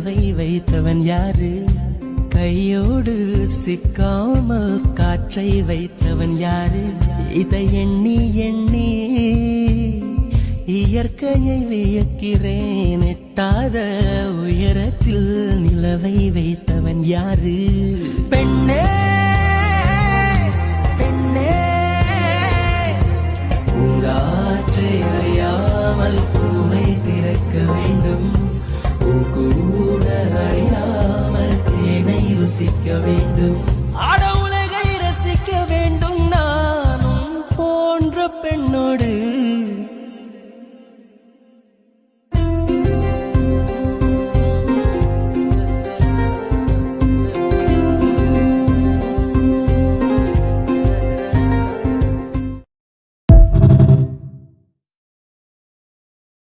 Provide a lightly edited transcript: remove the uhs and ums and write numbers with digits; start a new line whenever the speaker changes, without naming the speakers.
நிலவை வைத்தவன் யாரு? கையோடு சிக்காமல் காற்றை வைத்தவன் யாரு? இதை எண்ணி எண்ணி இயற்கையை வியக்கிறேன். எட்டாத உயரத்தில் நிலவை வைத்தவன் யாரு? பெண்ணே பெண்ணே, பூங்காற்றை அறியாமல் பூவை திறக்க வேண்டும். பூக்கூட அறியாமல் தேனை ருசிக்க வேண்டும். ஆட உலகை ரசிக்க வேண்டும். நானும் போன்ற பெண்ணோடு